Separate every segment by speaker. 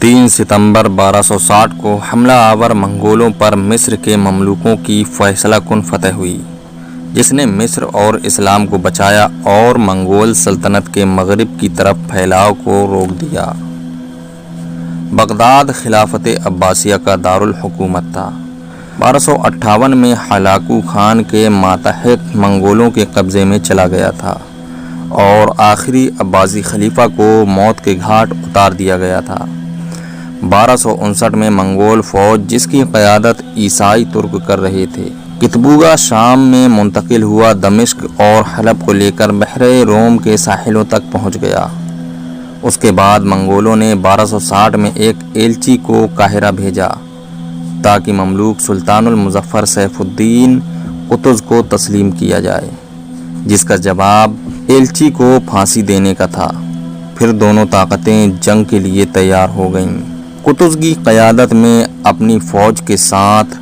Speaker 1: 3 ستمبر 1260 کو حملہ آور منگولوں پر مصر کے مملوکوں کی فیصلہ کن فتح ہوئی، جس نے مصر اور اسلام کو بچایا اور منگول سلطنت کے مغرب کی طرف پھیلاؤ کو روک دیا۔ بغداد خلافت عباسیہ کا دارالحکومت تھا۔ 1258 میں ہلاکو خان کے ماتحت منگولوں کے قبضے میں چلا گیا تھا اور آخری عباسی خلیفہ کو موت کے گھاٹ اتار دیا گیا تھا۔ 1259 میں منگول فوج، جس کی قیادت عیسائی ترک کر رہے تھے، کتبوگا شام میں منتقل ہوا، دمشق اور حلب کو لے کر بحر روم کے ساحلوں تک پہنچ گیا۔ اس کے بعد منگولوں نے 1260 میں ایک ایلچی کو قاہرہ بھیجا تاکہ مملوک سلطان المظفر سیف الدین قطز کو تسلیم کیا جائے، جس کا جواب ایلچی کو پھانسی دینے کا تھا۔ پھر دونوں طاقتیں جنگ کے لیے تیار ہو گئیں۔ قطز کی قیادت میں اپنی فوج کے ساتھ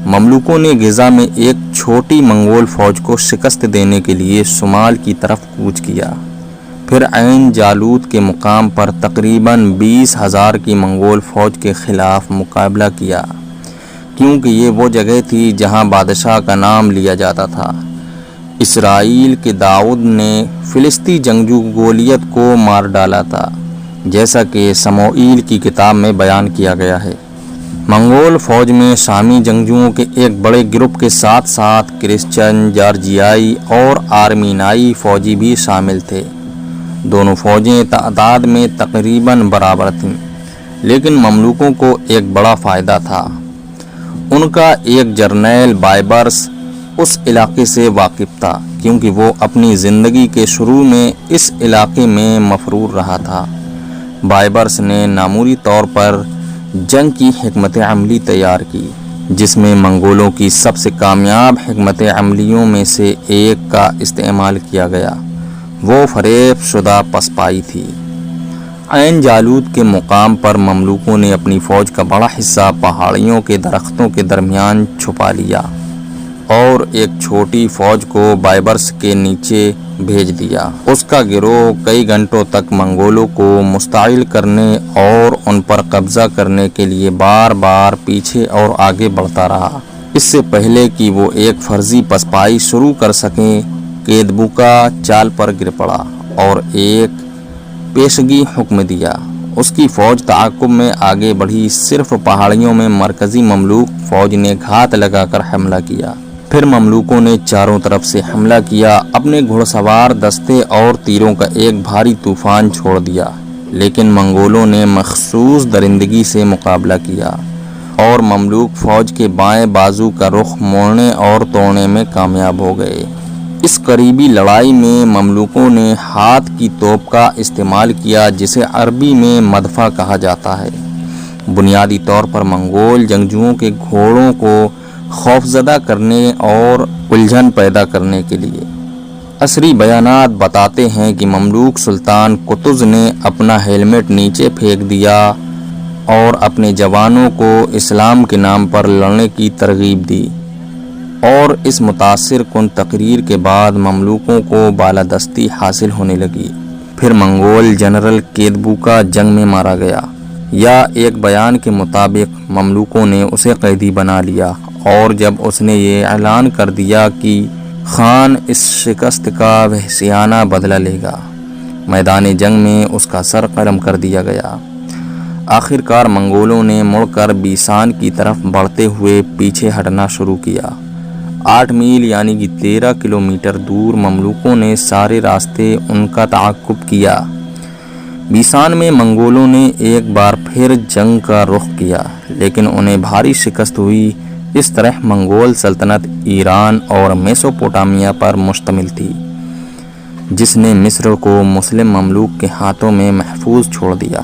Speaker 1: مملوکوں نے غزہ میں ایک چھوٹی منگول فوج کو شکست دینے کے لیے شمال کی طرف کوچ کیا۔ پھر عین جالوت کے مقام پر تقریباً 20,000 کی منگول فوج کے خلاف مقابلہ کیا، کیونکہ یہ وہ جگہ تھی جہاں بادشاہ کا نام لیا جاتا تھا۔ اسرائیل کے داؤد نے فلسطی جنگجو گولیت کو مار ڈالا تھا، جیسا کہ سموئیل کی کتاب میں بیان کیا گیا ہے۔ منگول فوج میں شامی جنگجوؤں کے ایک بڑے گروپ کے ساتھ ساتھ کرسچن، جارجیائی اور آرمینائی فوجی بھی شامل تھے۔ دونوں فوجیں تعداد میں تقریباً برابر تھیں، لیکن مملوکوں کو ایک بڑا فائدہ تھا۔ ان کا ایک جرنیل بائبرس اس علاقے سے واقف تھا، کیونکہ وہ اپنی زندگی کے شروع میں اس علاقے میں مفرور رہا تھا۔ بائبرس نے ناموری طور پر جنگ کی حکمت عملی تیار کی، جس میں منگولوں کی سب سے کامیاب حکمت عملیوں میں سے ایک کا استعمال کیا گیا۔ وہ فریب شدہ پسپائی تھی۔ عین جالوت کے مقام پر مملوکوں نے اپنی فوج کا بڑا حصہ پہاڑیوں کے درختوں کے درمیان چھپا لیا اور ایک چھوٹی فوج کو بائبرس کے نیچے بھیج دیا۔ اس کا گروہ کئی گھنٹوں تک منگولوں کو مشتعل کرنے اور ان پر قبضہ کرنے کے لیے بار بار پیچھے اور آگے بڑھتا رہا۔ اس سے پہلے کہ وہ ایک فرضی پسپائی شروع کر سکیں، کیدبوکا چال پر گر پڑا اور ایک پیشگی حکم دیا۔ اس کی فوج تعاقب میں آگے بڑھی۔ صرف پہاڑیوں میں مرکزی مملوک فوج نے گھات لگا کر حملہ کیا۔ پھر مملوکوں نے چاروں طرف سے حملہ کیا، اپنے گھڑ سوار دستے اور تیروں کا ایک بھاری طوفان چھوڑ دیا، لیکن منگولوں نے مخصوص درندگی سے مقابلہ کیا اور مملوک فوج کے بائیں بازو کا رخ موڑنے اور توڑنے میں کامیاب ہو گئے۔ اس قریبی لڑائی میں مملوکوں نے ہاتھ کی توپ کا استعمال کیا، جسے عربی میں مدفع کہا جاتا ہے، بنیادی طور پر منگول جنگجوؤں کے گھوڑوں کو خوفزدہ کرنے اور الجھن پیدا کرنے کے لیے۔ عصری بیانات بتاتے ہیں کہ مملوک سلطان قطز نے اپنا ہیلمٹ نیچے پھینک دیا اور اپنے جوانوں کو اسلام کے نام پر لڑنے کی ترغیب دی، اور اس متاثر کن تقریر کے بعد مملوکوں کو بالادستی حاصل ہونے لگی۔ پھر منگول جنرل کیدبوکا جنگ میں مارا گیا، یا ایک بیان کے مطابق مملوکوں نے اسے قیدی بنا لیا، اور جب اس نے یہ اعلان کر دیا کہ خان اس شکست کا وحشیانہ بدلہ لے گا، میدان جنگ میں اس کا سر قلم کر دیا گیا۔ آخرکار منگولوں نے مڑ کر بیسان کی طرف بڑھتے ہوئے پیچھے ہٹنا شروع کیا۔ 8 میل یعنی کہ 13 کلومیٹر دور مملوکوں نے سارے راستے ان کا تعاقب کیا۔ بیسان میں منگولوں نے ایک بار پھر جنگ کا رخ کیا، لیکن انہیں بھاری شکست ہوئی۔ اس طرح منگول سلطنت ایران اور میسوپوٹامیہ پر مشتمل تھی، جس نے مصر کو مسلم مملوک کے ہاتھوں میں محفوظ چھوڑ دیا۔